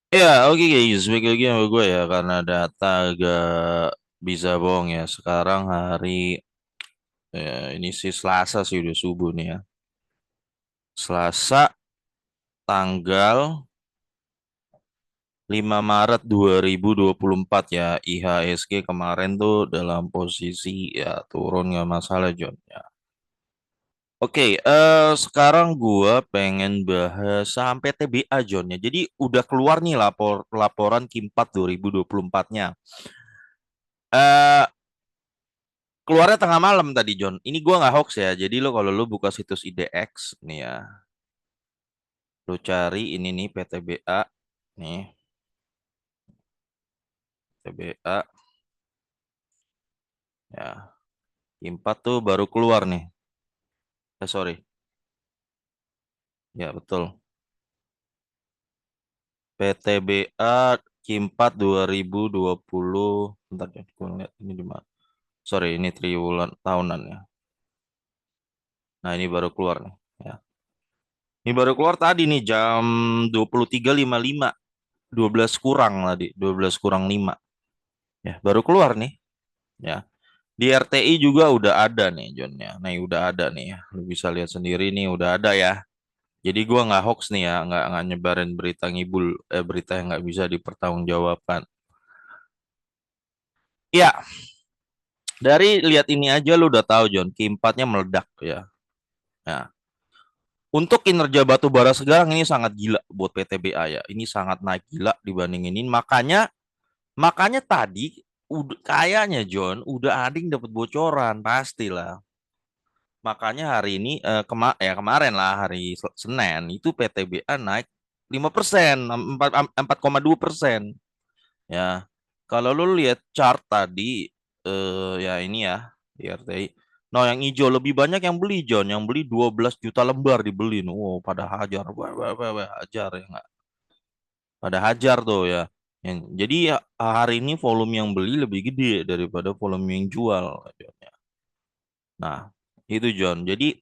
Ya, oke guys, balik lagi sama gue ya karena data agak bisa bohong ya. Sekarang hari ini sih Selasa sih udah subuh nih ya. Selasa tanggal 5 Maret 2024 ya. IHSG kemarin tuh dalam posisi ya turun nggak masalah John ya. Oke, sekarang gua pengen bahas sampai TBA John ya. Jadi udah keluar nih laporan Q4 2024-nya. Eh Keluarnya tengah malam tadi John. Ini gua nggak hoax ya. Jadi lo kalau lo buka situs IDX nih ya, lo cari ini nih PTBA nih, PTBA ya. Q4 tuh baru keluar nih. Sorry. Ya betul. PTBA Q4 2020. Bentar ya, gua lihat ini di mana. Sorry, ini triwulan tahunan ya. Nah, ini baru keluar nih ya. Ini baru keluar tadi nih jam 23.55. 12 kurang tadi, 12 kurang 5. Ya, baru keluar nih ya. Di RTI juga udah ada nih John ya. Nah, udah ada nih ya. Lu bisa lihat sendiri nih udah ada ya. Jadi gua nggak hoax nih ya, nggak nyebarin berita ngibul, berita yang nggak bisa dipertanggungjawabkan. Ya, dari lihat ini aja lu udah tahu John, Q4-nya meledak ya. Nah, untuk kinerja batu bara sekarang ini sangat gila buat PTBA ya. Ini sangat naik gila dibanding ini. Makanya tadi udah kayaknya John udah ada yang dapat bocoran pastilah. Makanya hari ini kemarin lah hari Senin itu PTBA naik 5%, 4,2%. Ya. Kalau lu lihat chart tadi ya ini ya di RTI. Nah, yang hijau lebih banyak yang beli John, yang beli 12 juta lembar dibeli. Wow, pada hajar. Wah, wah, wah, wah, hajar ya nggak? Pada hajar tuh ya. Jadi ya, hari ini volume yang beli lebih gede daripada volume yang jual. John, ya. Nah, itu John. Jadi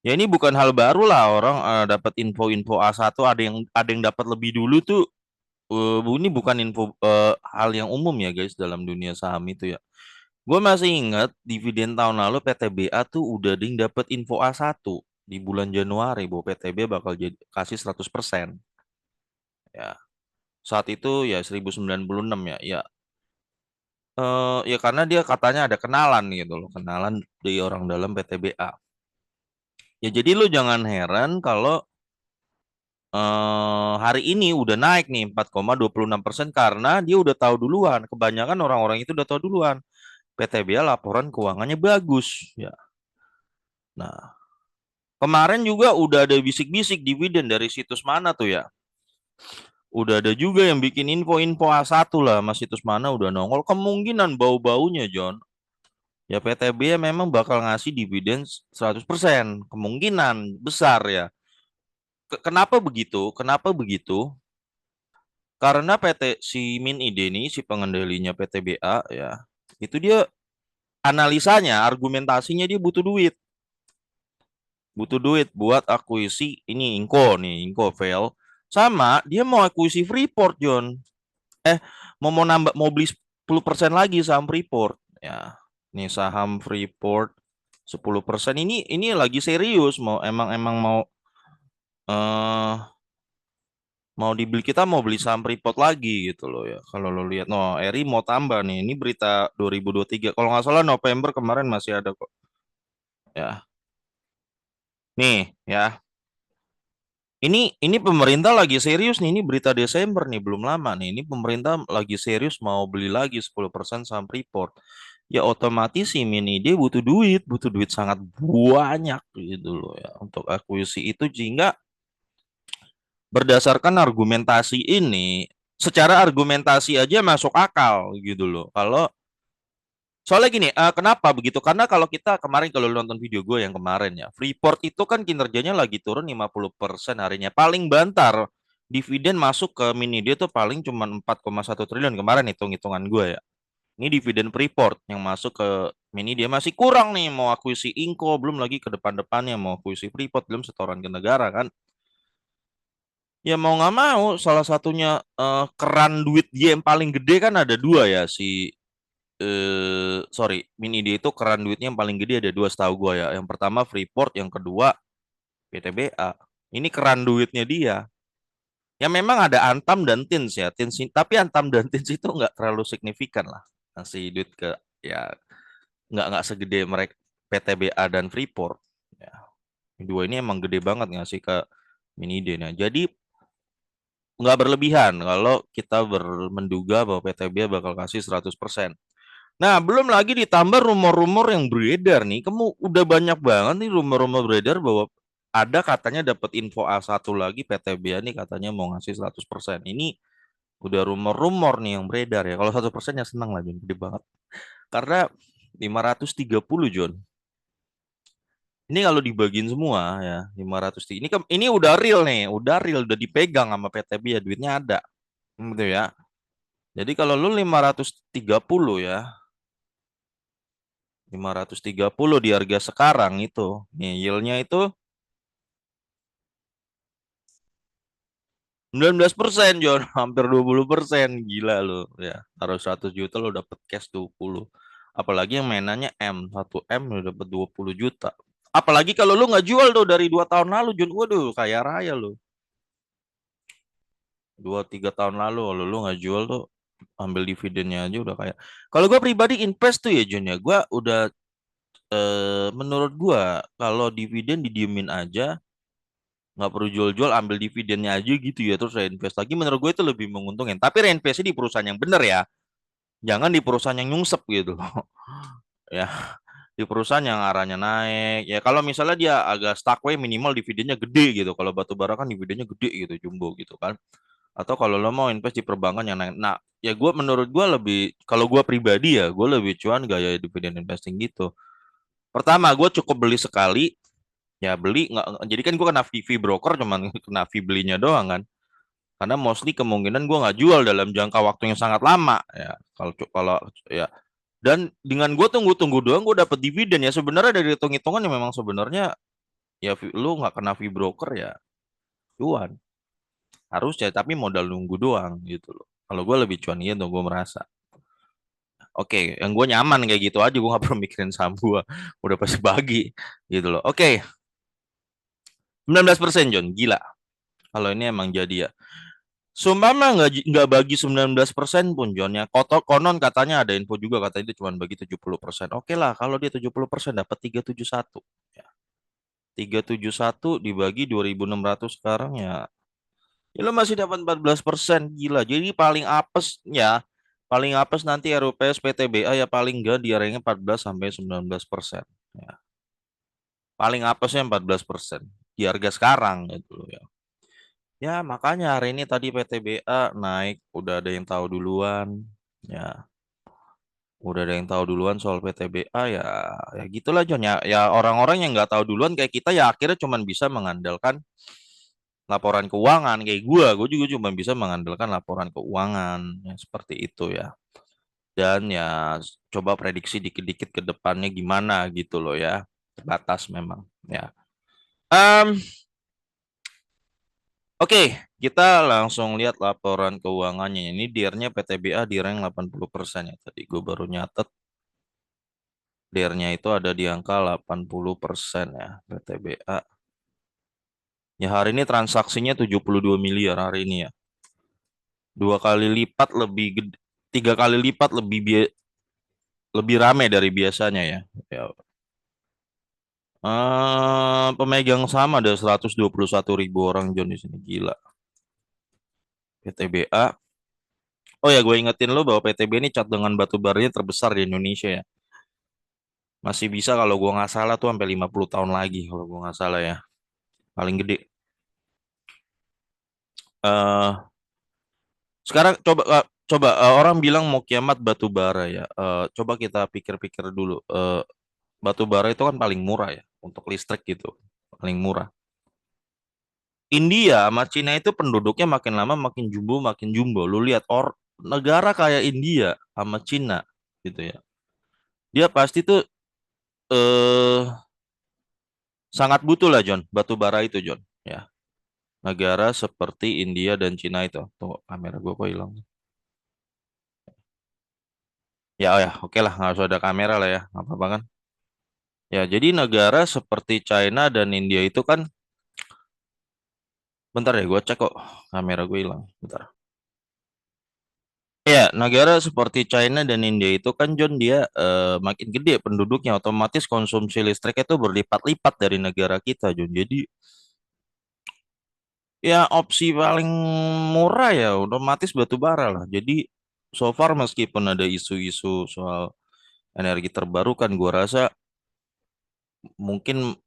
ya ini bukan hal baru lah orang dapat info-info A1 ada yang dapat lebih dulu tuh ini bukan info hal yang umum ya guys dalam dunia saham itu ya. Gue masih ingat dividen tahun lalu PTBA tuh udah ada yang dapat info A1 di bulan Januari bahwa PTB bakal jadi kasih 100% ya. Saat itu ya 1096 ya. Ya ya karena dia katanya ada kenalan gitu loh, kenalan dari orang dalam PTBA. Ya jadi lu jangan heran kalau hari ini udah naik nih 4,26% karena dia udah tahu duluan. Kebanyakan orang-orang itu udah tahu duluan. PTBA laporan keuangannya bagus ya. Nah, kemarin juga udah ada bisik-bisik dividen dari situs mana tuh ya. Udah ada juga yang bikin info-info A1 lah, Mas situs mana udah nongol. Kemungkinan bau-baunya John. Ya PTBA memang bakal ngasih dividen 100%. Kemungkinan besar ya. Kenapa begitu? Kenapa begitu? Karena PT si Min ide ini si pengendalinya PTBA ya, itu dia analisanya, argumentasinya dia butuh duit buat akuisi ini Inco fail, sama dia mau akuisi Freeport John, eh mau beli 10% lagi saham Freeport ya, nih saham Freeport 10% ini lagi serius mau emang emang eh mau dibeli, kita mau beli saham Freeport lagi gitu loh ya. Kalau lo lihat, no, Eri mau tambah nih. Ini berita 2023. Kalau nggak salah November kemarin masih ada kok. Ya, nih ya. Ini pemerintah lagi serius nih. Ini berita Desember nih, belum lama nih. Ini pemerintah lagi serius mau beli lagi 10% saham Freeport. Ya otomatis si mini dia butuh duit sangat banyak gitu loh ya untuk akuisisi itu, sehingga berdasarkan argumentasi ini, secara argumentasi aja masuk akal gitu loh. Kalau soalnya gini, kenapa begitu? Karena kalau kita kemarin kalau lu nonton video gue yang kemarin ya, Freeport itu kan kinerjanya lagi turun 50% harinya. Paling bantar dividen masuk ke mini dia tuh paling cuma 4,1 triliun kemarin hitung-hitungan gue ya. Ini dividen Freeport yang masuk ke mini dia masih kurang nih, mau akuisi Inco belum lagi ke depan-depannya mau akuisi Freeport belum setoran ke negara kan. Ya mau nggak mau, salah satunya keran duit dia yang paling gede kan ada dua ya si sorry, Mini dia itu keran duitnya yang paling gede ada dua setahu gua ya. Yang pertama Freeport, yang kedua PTBA. Ini keran duitnya dia. Ya memang ada Antam dan Tins ya, tapi Antam dan Tins itu nggak terlalu signifikan lah ngasih duit ke ya nggak segede mereka PTBA dan Freeport. Ya, dua ini emang gede banget ngasih ke Miniden ya. Jadi nggak berlebihan kalau kita menduga bahwa PTBA bakal kasih 100%. Nah, belum lagi ditambah rumor-rumor yang beredar nih. Kamu udah banyak banget nih rumor-rumor beredar bahwa ada katanya dapat info A1 lagi PTBA nih katanya mau ngasih 100%. Ini udah rumor-rumor nih yang beredar ya. Kalau 100% ya senang lah, Jon. Gede banget. Karena 530 Jon. Ini kalau dibagiin semua ya 500. Ini udah real nih, udah real, udah dipegang sama PTB ya, duitnya ada. Gitu ya. Jadi kalau lu 530 ya, 530 di harga sekarang itu, nih yieldnya itu 19%, John. Hampir 20%. Gila lu ya. Taruh 100 juta lu dapet cash 20. Apalagi yang mainannya M, 1 M lu dapet 20 juta. Apalagi kalau lu nggak jual tuh dari 2 tahun lalu, John. Waduh, kaya raya lu. 2 3 tahun lalu kalau lu nggak jual tuh ambil dividennya aja udah kaya. Kalau gue pribadi invest tuh ya, John ya. Gue udah menurut gua kalau dividen didiemin aja, nggak perlu jual-jual, ambil dividennya aja gitu ya, terus reinvest lagi, menurut gue itu lebih menguntungkan. Tapi reinvestnya di perusahaan yang benar ya, jangan di perusahaan yang nyungsep gitu loh. Ya, di perusahaan yang arahnya naik ya. Kalau misalnya dia agak stuck way, minimal dividennya gede gitu. Kalau batu bara kan dividennya gede gitu, jumbo gitu kan. Atau kalau lo mau invest di perbankan yang naik, nah ya gue menurut gue lebih, kalau gue pribadi ya gue lebih cuan gaya dividen investing gitu. Pertama, gue cukup beli sekali. Ya beli nggak, jadi kan gue kena fee broker, cuman kena fee belinya doang kan, karena mostly kemungkinan gue nggak jual dalam jangka waktu yang sangat lama ya. Kalau ya, dan dengan gue tunggu-tunggu doang gue dapet dividen ya, sebenarnya dari hitung-hitungan yang memang sebenarnya ya lu nggak kena fee broker ya cuan harus ya, tapi modal nunggu doang gitu loh. Kalau gue lebih cuan gitu gue merasa. Oke, yang gue nyaman kayak gitu aja, gue nggak perlu mikirin saham gue, udah pasti bagi gitu loh. Oke, 19% John, gila. Kalau ini emang jadi ya. Sumpama nggak bagi 19% pun John ya. Konon katanya ada info juga katanya itu cuma bagi 70%. Oke lah, kalau dia 70% dapat 371. Ya. 371 dibagi 2.600 sekarang ya. Ya lo masih dapat 14%, gila. Jadi paling apes ya, paling apes nanti RUPS PTBA ya paling enggak di area 14 sampai 19%. Ya. Paling apesnya 14% di harga sekarang gitu loh ya. Ya, makanya hari ini tadi PTBA naik, udah ada yang tahu duluan. Ya, udah ada yang tahu duluan soal PTBA ya. Ya gitulah John ya. Ya orang-orang yang nggak tahu duluan kayak kita ya akhirnya cuman bisa mengandalkan laporan keuangan kayak gue juga cuma bisa mengandalkan laporan keuangan ya, seperti itu ya. Dan ya coba prediksi dikit-dikit ke depannya gimana gitu loh ya. Terbatas memang ya. Em, Oke, kita langsung lihat laporan keuangannya. Ini DIR-nya PTBA di rank 80% ya. Tadi gue baru nyatet DIR-nya itu ada di angka 80% ya PTBA. Ya hari ini transaksinya 72 miliar hari ini ya. 2 kali lipat lebih gede, 3 kali lipat lebih rame dari biasanya ya. Ya. Pemegang saham ada 121 ribu orang John di sini, gila. PTBA. Oh ya, gue ingetin lo bahwa PTB ini cadangan batu baranya terbesar di Indonesia ya. Masih bisa kalau gua nggak salah tuh sampai 50 tahun lagi kalau gua nggak salah ya. Paling gede. eh Sekarang orang bilang mau kiamat batu bara ya. Coba kita pikir-pikir dulu. Batu bara itu kan paling murah ya untuk listrik gitu. Paling murah. India sama Cina itu penduduknya makin lama makin jumbo makin jumbo. Lu lihat negara kayak India sama Cina gitu ya. Dia pasti tuh eh sangat butuh lah John, batu bara itu John ya. negara seperti India dan Cina itu. Tunggu, kamera gue kok hilang. Ya, oh ya, oke lah, nggak usah ada kamera lah ya, nggak apa-apa kan. Ya, jadi negara seperti China dan India itu kan, bentar ya, gue cek kok, kamera gue hilang, bentar. Ya, negara seperti China dan India itu kan, John, dia makin gede penduduknya, otomatis konsumsi listrik itu berlipat-lipat dari negara kita, John. Jadi, ya opsi paling murah ya, otomatis batu bara lah. Jadi, so far meskipun ada isu-isu soal energi terbarukan, gue rasa mungkin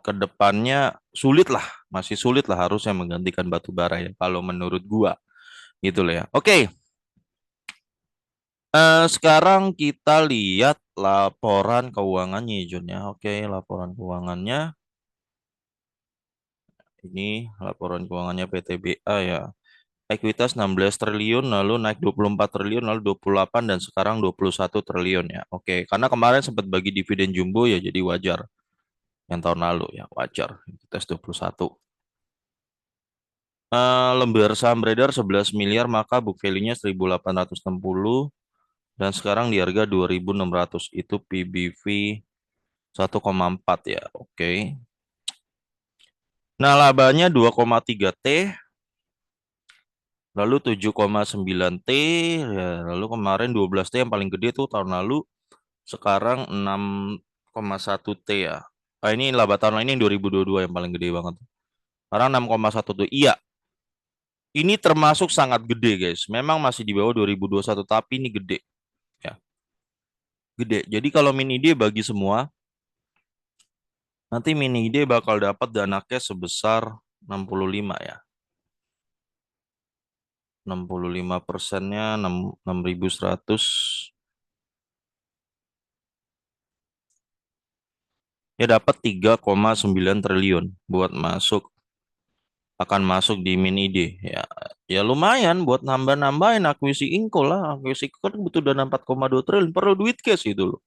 ke depannya sulit lah, masih sulit lah harusnya menggantikan batu bara ya, kalau menurut gua gitu loh ya. Oke, sekarang kita lihat laporan keuangannya, Jun ya. Oke, laporan keuangannya ini laporan keuangannya PTBA ya. Ekuitas 16 triliun, lalu naik 24 triliun, lalu 28 dan sekarang 21 triliun ya. Oke, karena kemarin sempat bagi dividen jumbo ya, jadi wajar. Yang tahun lalu ya, wajar. Ekuitas 21. Lembar saham beredar 11 miliar, maka book value-nya 1.860 dan sekarang di harga 2.600. Itu PBV 1,4 ya. Oke. Nah, labanya 2,3 T, lalu 7,9 T, ya, lalu kemarin 12 T yang paling gede tuh tahun lalu, sekarang 6,1 T ya. Ini laba tahun ini yang 2022 yang paling gede banget. Sekarang 6,1 tuh. Iya, ini termasuk sangat gede, guys. Memang masih di bawah 2021, tapi ini gede. Ya, gede. Jadi kalau mini D bagi semua, nanti mini D bakal dapat dana cash sebesar 65 ya. 65%-nya 6.100. Ya dapat 3,9 triliun buat masuk, akan masuk di mini D ya. Ya lumayan buat nambah-nambahin akuisisi Inco lah. Akuisisi Inco kan butuh dana 4,2 triliun, perlu duit cash itu loh.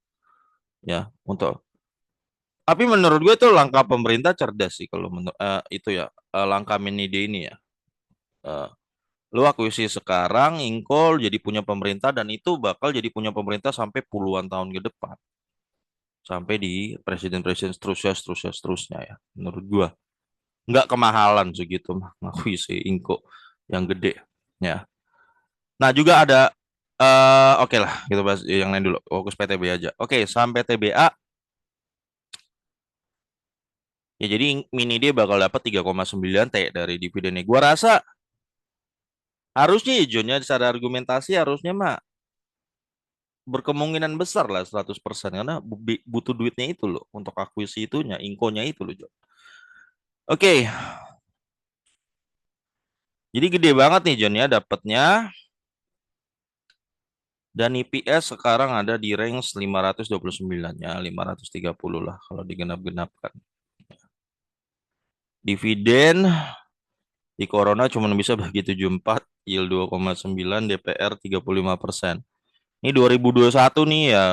Ya, untuk tapi menurut gue itu langkah pemerintah cerdas sih kalau menurut itu ya, langkah mini D ini ya. Eh, Lu akuisisi sekarang, Inkol jadi punya pemerintah dan itu bakal jadi punya pemerintah sampai puluhan tahun ke depan. Sampai di presiden-presiden seterusnya, seterusnya, seterusnya ya. Menurut gua. Nggak kemahalan segitu mah akuisisi Inko yang gede. Ya. Nah juga ada, oke lah kita bahas yang lain dulu. Fokus PTB aja. Oke, saham PTBA. Ya jadi mini dia bakal dapat 3,9 T dari dividennya. Gua rasa harusnya ya John ya, secara argumentasi harusnya mah berkemungkinan besar lah 100% karena butuh duitnya itu loh untuk akuisisi itunya, inkonya itu loh, John. Oke, jadi gede banget nih John ya dapatnya, dan IPS sekarang ada di range 529 ya, 530 lah kalau digenap-genapkan. Dividen di Corona cuma bisa bagi 74, yield 2,9, DPR 35%. Ini 2021 nih ya,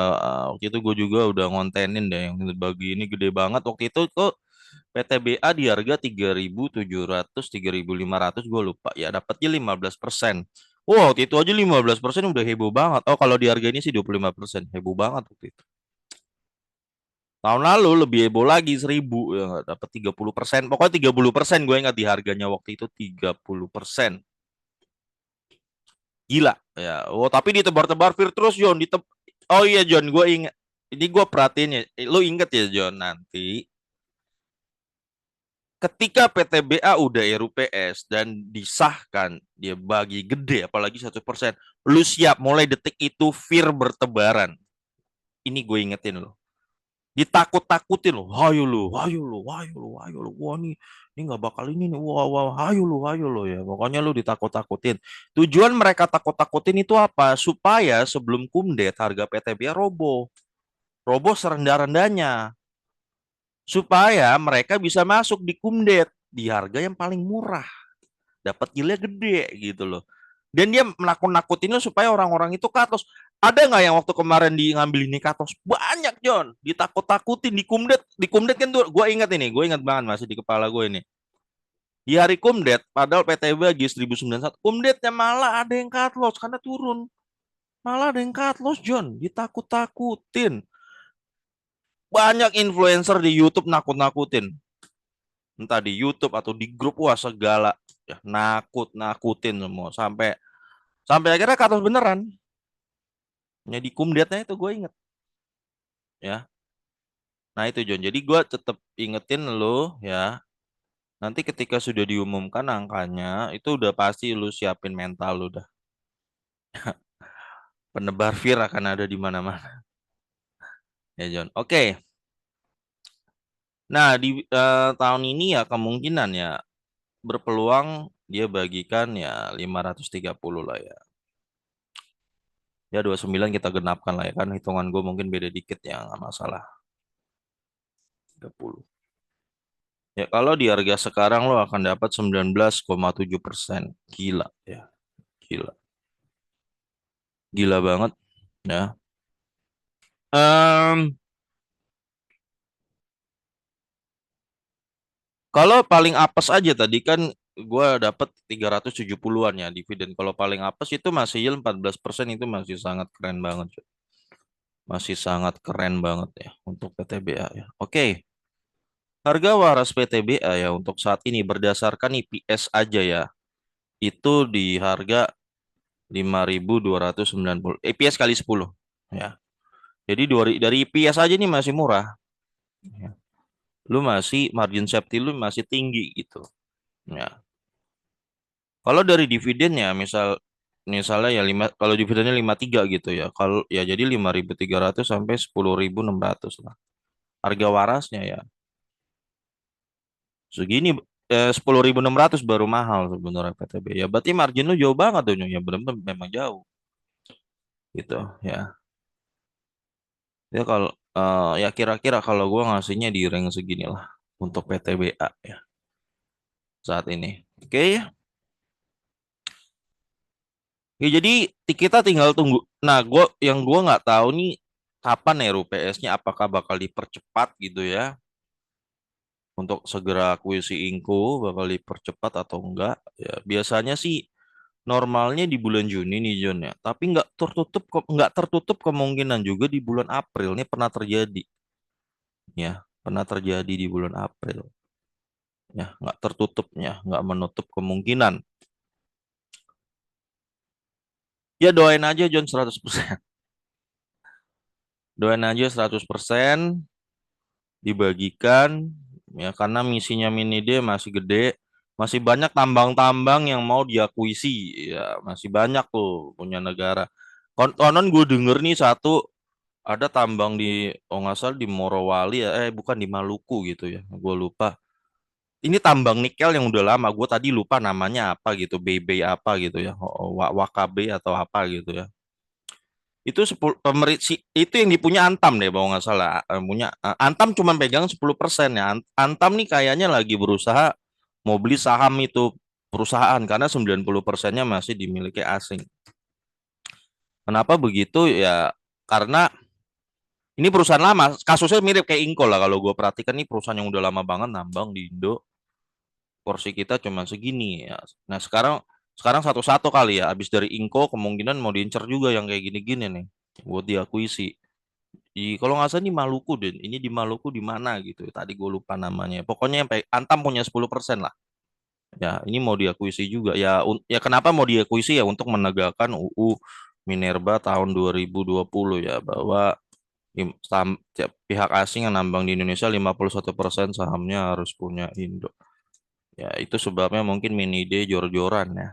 waktu itu gue juga udah ngontenin deh yang bagi ini gede banget. Waktu itu kok PTBA di harga 3.700, 3.500 gue lupa ya, dapatnya 15%. Wow, waktu itu aja 15% udah heboh banget. Oh, kalau di harga ini sih 25%. Heboh banget waktu itu. Tahun lalu lebih heboh lagi 1.000 ya, dapat 30%. Pokoknya 30%, gue ingat di harganya waktu itu 30%. Gila ya. Oh, tapi ditebar-tebar vir terus John. Oh iya John, gue ingat. Ini gue perhatiin ya. Lu inget ya John, nanti ketika PTBA udah RUPS dan disahkan dia bagi gede apalagi 1%, lu siap mulai detik itu vir bertebaran. Ini gue ingetin lo, ditakut-takutin lo, hayo lo, hayo lo, hayo lo, hayo lo, wah ini nggak bakal ini nih, wah wah, hayo lo ya, pokoknya lu ditakut-takutin. Tujuan mereka takut-takutin itu apa? Supaya sebelum kumdet harga PTBA roboh, roboh serendah-rendahnya, supaya mereka bisa masuk di kumdet di harga yang paling murah, dapat yieldnya gede gitu loh. Dan dia menakut-nakutin lo supaya orang-orang itu katos. Ada nggak yang waktu kemarin di ngambil ini katos? Banyak John, ditakut-takutin di kumdet kan tuh. Gue ingat banget masih di kepala gue ini. Di hari Kumdet, padahal PTB lagi 1091, Kumdetnya malah ada yang cut loss karena turun. Malah ada yang cut loss, John. Ditakut-takutin. Banyak influencer di YouTube nakut-nakutin. Entah di YouTube atau di grup, wah segala. Ya, nakut-nakutin semua. Sampai sampai akhirnya cut loss beneran. Ya, di Kumdetnya itu gue inget. Ya. Nah itu John. Jadi gue tetap ingetin lo ya. Nanti ketika sudah diumumkan angkanya, itu udah pasti lu siapin mental lu dah. Penebar fear akan ada di mana-mana. Ya John. Oke. Nah di tahun ini ya kemungkinan ya berpeluang dia bagikan ya 530 lah ya. Ya 29 kita genapkan lah ya kan. Hitungan gue mungkin beda dikit ya nggak masalah. 30. Ya kalau di harga sekarang lo akan dapat 19,7%. Gila ya. Gila. Gila banget ya. Em, Kalau paling apes aja tadi kan gue dapet 370-an ya dividen. Kalau paling apes itu masih yield 14%, itu masih sangat keren banget, cuy. Masih sangat keren banget ya untuk PTBA ya. Oke, harga waras PTBA ya untuk saat ini berdasarkan IPS aja ya. Itu di harga 5.290. IPS kali 10 ya. Jadi dari IPS aja nih masih murah. Ya. Lu masih margin safety lu masih tinggi gitu. Ya. Kalau dari dividennya, misalnya ya kalau dividennya 53 gitu ya. Kalau ya jadi 5.300 sampai 10.600 lah. Harga warasnya ya segini, 10.600 baru mahal sebenarnya PTB. Ya berarti margin lu jauh banget tuh ya, benar-benar memang jauh gitu ya. Ya kalau ya kira-kira kalau gua ngasihnya di rank segini lah untuk PTBA ya saat ini. Oke ya. Ya jadi kita tinggal tunggu. Nah, gua nggak tahu nih kapan ya RUPS-nya, apakah bakal dipercepat gitu ya untuk segera akuisi Inco, bakal dipercepat atau enggak? Ya biasanya sih normalnya di bulan Juni nih John ya. Tapi nggak tertutup kemungkinan juga di bulan April. Ini pernah terjadi ya, pernah terjadi di bulan April ya, nggak tertutupnya, nggak menutup kemungkinan. Ya doain aja John 100%. Doain aja 100% dibagikan ya karena misinya mini D masih gede, masih banyak tambang-tambang yang mau diakuisi ya, masih banyak tuh punya negara. Konon gue denger nih satu ada tambang di, oh nggak salah di Morowali ya, bukan di Maluku gitu ya, gue lupa. Ini tambang nikel yang udah lama, gue tadi lupa namanya apa gitu, BB apa gitu ya, Wakabe atau apa gitu ya. Itu 10 itu yang dipunya Antam deh kalau nggak salah. Punya Antam cuma pegang 10% ya. Antam nih kayaknya lagi berusaha mau beli saham itu perusahaan karena 90%-nya masih dimiliki asing. Kenapa begitu ya? Karena ini perusahaan lama, kasusnya mirip kayak Inco lah kalau gue perhatikan, nih perusahaan yang udah lama banget nambang di Indo, porsi kita cuma segini ya. Nah, sekarang satu-satu kali ya, habis dari Inco kemungkinan mau diincar juga yang kayak gini-gini nih buat diakuisi. Kalau nggak salah di Maluku deh. Ini di Maluku di mana gitu. Tadi gue lupa namanya. Pokoknya sampai Antam punya 10% lah. Ya, ini mau diakuisi juga. Ya, ya kenapa mau diakuisi ya untuk menegakkan UU Minerba tahun 2020 ya, bahwa pihak asing yang nambang di Indonesia 51% sahamnya harus punya Indo. Ya, itu sebabnya mungkin mini D jor-joran ya.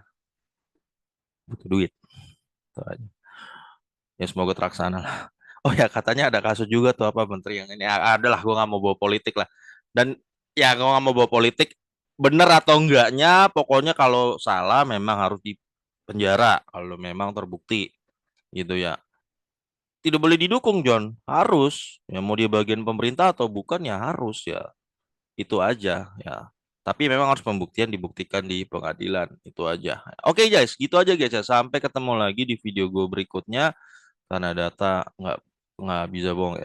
Butuh duit. Itu aja. Ya semoga terlaksana lah. Oh ya katanya ada kasus juga tuh apa menteri yang ini. Adalah gue nggak mau bawa politik lah. Dan ya gue nggak mau bawa politik. Bener atau enggaknya, pokoknya kalau salah memang harus di penjara kalau memang terbukti gitu ya. Tidak boleh didukung John, harus. Ya mau dia bagian pemerintah atau bukan ya harus ya. Itu aja ya. Tapi memang harus pembuktian dibuktikan di pengadilan. Itu aja. Oke guys, gitu aja guys ya. Sampai ketemu lagi di video gue berikutnya. Karena data nggak bisa bohong ya.